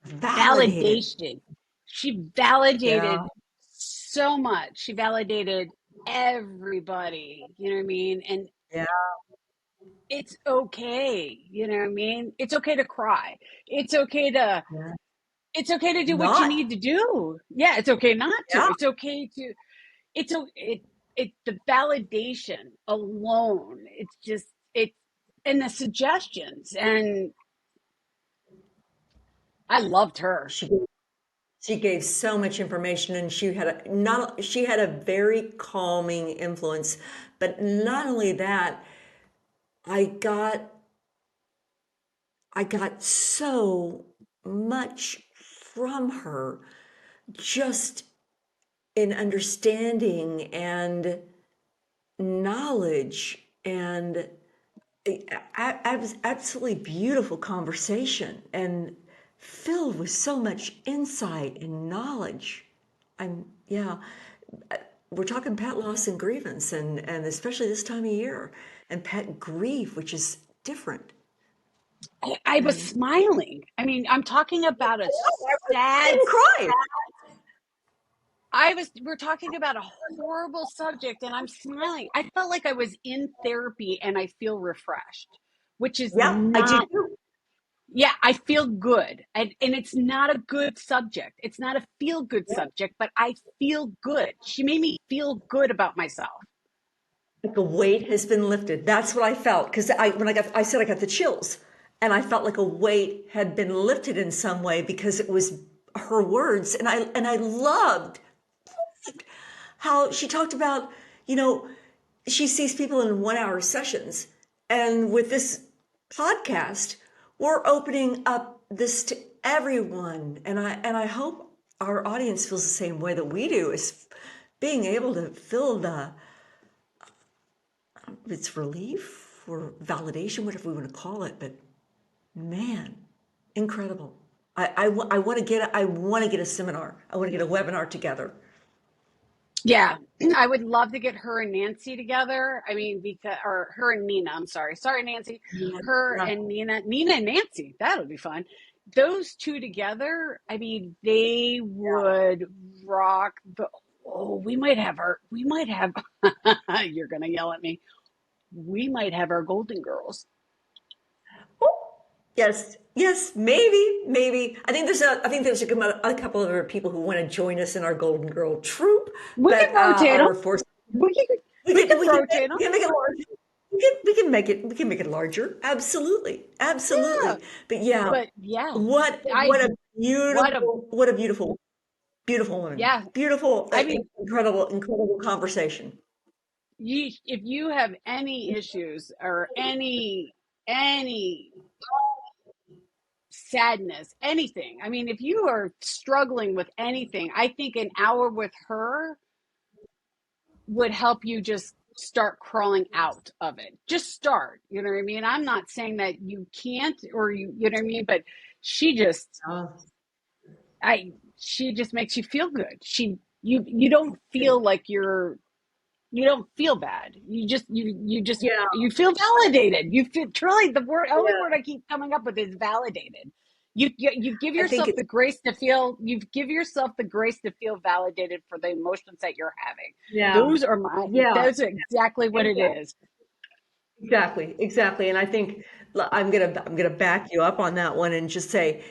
validated. validation. She validated Yeah. so much. She validated everybody. You know what I mean? And Yeah. it's okay. You know what I mean? It's okay to cry. It's okay to Yeah. it's okay to do what you Not. need to do. Yeah, it's okay not to. Yeah. It's okay to it the validation alone. It's just it and the suggestions and I loved her. She She gave so much information, and she had a very calming influence. But not only that, I got I got so much from her, just in understanding and knowledge and absolutely beautiful conversation and filled with so much insight and knowledge. Yeah, we're talking pet loss and grievance, and especially this time of year, and pet grief, which is different. I was And smiling. I mean, I'm talking about a I sad even cried. we're talking about a horrible subject and I'm smiling. I felt like I was in therapy and I feel refreshed, which is Yeah, I did not, too. yeah, I feel good. And it's not a good subject. It's not a feel good Yeah. subject, but I feel good. She made me feel good about myself. Like a weight has been lifted. That's what I felt because I said I got the chills, and I felt like a weight had been lifted in some way because it was her words, and I loved how she talked about, you know, she sees people in 1 hour sessions. And with this podcast, we're opening up this to everyone. And I hope our audience feels the same way that we do, is being able to feel it's relief or validation, whatever we want to call it. But man, incredible. I want to get a seminar. I want to get a webinar together. Yeah, I would love to get her and Nancy together. I mean, because or her and Nina. I'm sorry, sorry, Nancy. Yeah. Her Yeah. and Nina and Nancy. That would be fun. Those two together. I mean, they would rock the. Oh, we might have our. We might have. You're gonna yell at me. We might have our Golden Girls. Yes, yes, maybe. I think there's a couple of other people who want to join us in our Golden Girl troop, We but can rotate them. our force We can. We can rotate them. we can make it larger. We can make it larger. Absolutely, Yeah, absolutely. But yeah, but yeah, I. What a what a beautiful woman, yeah. beautiful, I mean, incredible conversation. if you have any issues or any sadness, anything, I mean, if you are struggling with anything, I think an hour with her would help you just start crawling out of it. Just start. You know what I mean? I'm not saying that you can't or you know what I mean, but she just Oh, I she just makes you feel good. You don't feel like you don't feel bad. yeah, You feel validated. You feel truly the only yeah. word I keep coming up with is validated. You give I think yourself it's, the grace to feel you give yourself the grace to feel validated for the emotions that you're having. yeah, yeah. Those are exactly what it is. Exactly, exactly. And I think I'm gonna back you up on that one and just say,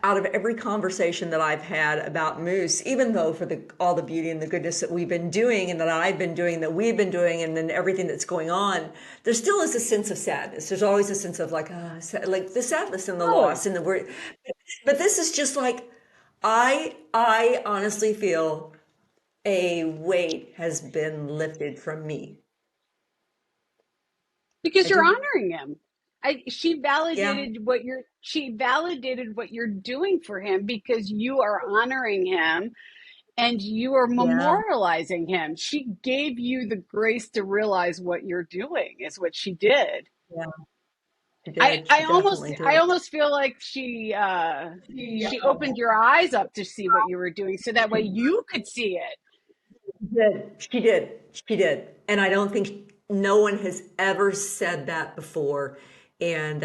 out of every conversation that I've had about moose, even though for the all the beauty and the goodness that we've been doing and that I've been doing, that we've been doing, and then everything that's going on, there still is a sense of sadness. There's always a sense of like, like the sadness and the Oh, loss and the word. But this is just like, I honestly feel a weight has been lifted from me. because I you're do. honoring him. Yeah, She validated what you're doing for him because you are honoring him and you are yeah, memorializing him. She gave you the grace to realize what you're doing, is what she did. yeah. She did. She definitely I did. almost feel like she opened your eyes up to see what you were doing so that way you could see it. She did. She did. She did. And I don't think no one has ever said that before. And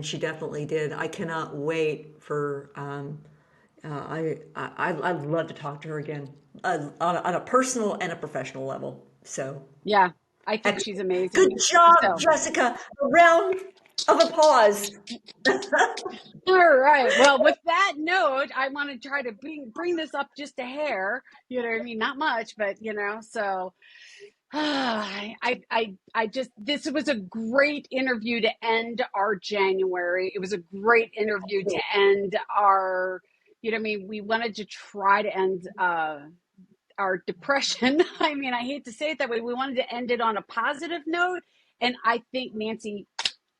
she definitely did. I cannot wait for I'd love to talk to her again on a personal and a professional level. So Yeah, I think she's excellent. Good amazing. job, So, Jessica. A round of applause. all right. Well, with that note, I want to try to bring this up just a hair. You know what I mean? Not much, but so I just this was a great interview to end our January. It was a great interview to end our, I mean, we wanted to try to end our depression. I mean, I hate to say it that way. We wanted to end it on a positive note, and I think Nancy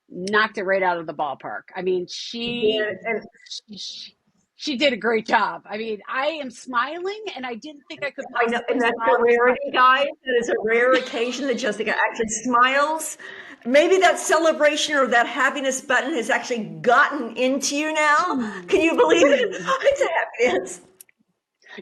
knocked it right out of the ballpark. I mean, Yeah, and she, she did a great job. I mean, I am smiling, and I didn't think I could I know, possibly and that's a smile this much. rarity, guys. That is a rare occasion that Jessica actually smiles. Maybe that celebration or that happiness button has actually gotten into you now. Can you believe it? It's a happiness.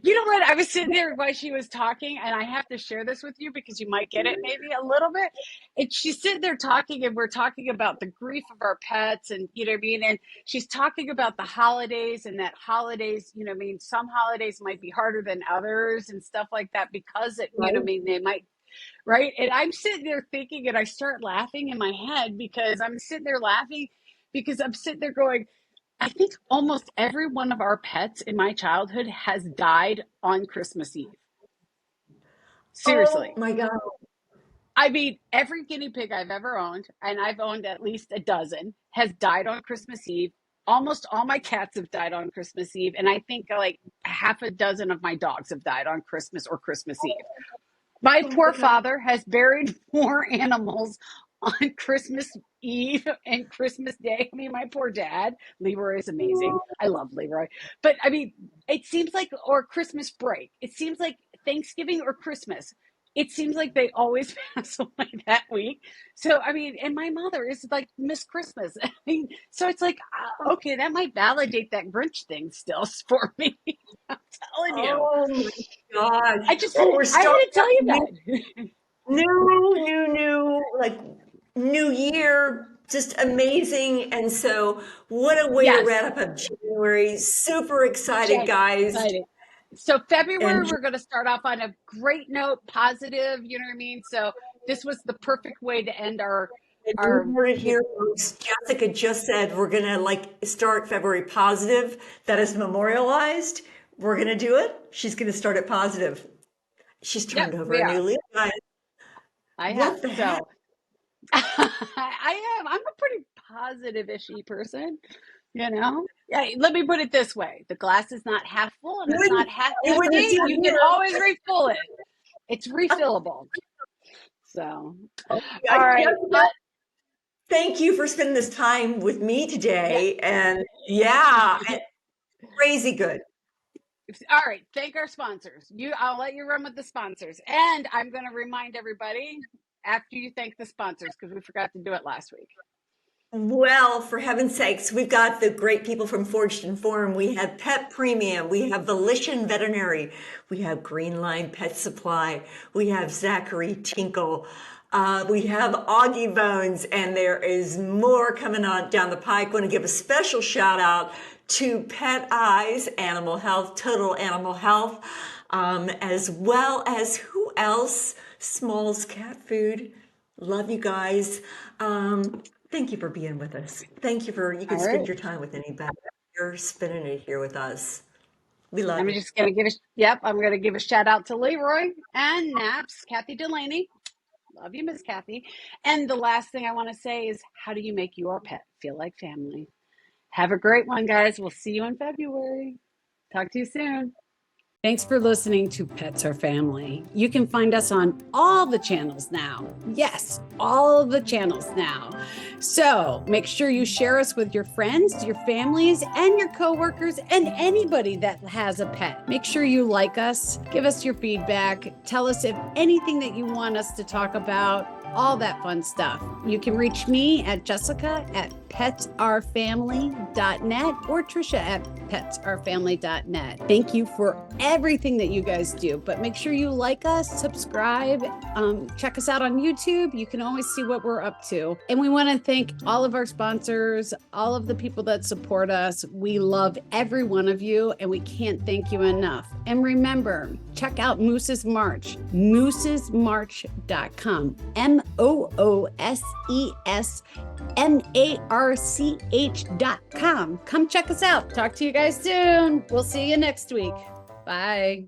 You know what? I was sitting there while she was talking, and I have to share this with you because you might get it maybe a little bit. And she's sitting there talking, and we're talking about the grief of our pets, and you know what I mean? And she's talking about the holidays, and that holidays, you know what I mean? Some holidays might be harder than others and stuff like that because you know what I Right? mean? They might, right? And I'm sitting there thinking, and I start laughing in my head because I'm sitting there laughing because I'm sitting there going, I think almost every one of our pets in my childhood has died on Christmas Eve. Oh Seriously. my God. I mean, every guinea pig I've ever owned, and I've owned at least a dozen, has died on Christmas Eve. Almost all my cats have died on Christmas Eve. And I think like half a dozen of my dogs have died on Christmas or Christmas Eve. My Oh poor my God. father has buried more animals on Christmas Eve and Christmas Day. I mean, my poor dad, Leroy is amazing. I love Leroy. But I mean, it seems like, or Christmas break, it seems like Thanksgiving or Christmas. It seems like they always pass away that week. So, I mean, and my mother is like Miss Christmas. I mean, so it's like, okay, that might validate that Grinch thing still for me. I'm telling you. Oh my gosh. Well, we're I had starting to tell you new, that. like new year, just amazing. And so, what a way to Yes, wrap up January. Super excited, Jen, guys. excited. So And February, we're going to start off on a great note, positive. You know what I mean? So this was the perfect way to end our. you heard it here, folks. Jessica just said we're gonna like start February positive. That is memorialized. We're gonna do it. She's gonna start it positive. She's Yep, turned over we a new are. leaf, guys. I have. What the heck? So I am. I'm a pretty positive-ishy person. Yeah. Let me put it this way: the glass is not half full and You it's not wouldn't, half you empty. wouldn't do You can here. always refill it. It's refillable. So, I all right. just thank you for spending this time with me Yeah. today. And yeah, crazy good. All right, thank our sponsors. I'll let you run with the sponsors. And I'm going to remind everybody after you thank the sponsors, because we forgot to do it last week. Well, for heaven's sakes, we've got the great people from Forged and Form. We have Pet Premium. We have Volition Veterinary. We have Green Line Pet Supply. We have Zachary Tinkle. We have Augie Bones, and there is more coming on down the pike. Want to give a special shout out to Pet Eyes, Animal Health, Total Animal Health, as well as who else? Smalls Cat Food. Love you guys. Thank you for being with us. Thank you you could All spend right. your time with anybody. You're spending it here with us. We love I'm you. just going to I'm going to give a shout out to Leroy and Naps, Kathy Delaney. Love you, Miss Kathy. And the last thing I want to say is, how do you make your pet feel like family? Have a great one, guys. We'll see you in February. Talk to you soon. Thanks for listening to Pets Are Family. You can find us on all the channels now. Yes, all of the channels now. So make sure you share us with your friends, your families, and your coworkers, and anybody that has a pet. Make sure you like us, give us your feedback, tell us if anything that you want us to talk about, all that fun stuff. You can reach me at jessica@petsourfamily.net or trisha@petsourfamily.net. Thank you for everything that you guys do, but make sure you like us, subscribe, check us out on YouTube. You can always see what we're up to. And we want to thank all of our sponsors, all of the people that support us. We love every one of you, and we can't thank you enough. And remember, check out Moose's March, moosesmarch.com, moosesmarch.com. Come check us out. Talk to you guys soon. We'll see you next week. Bye.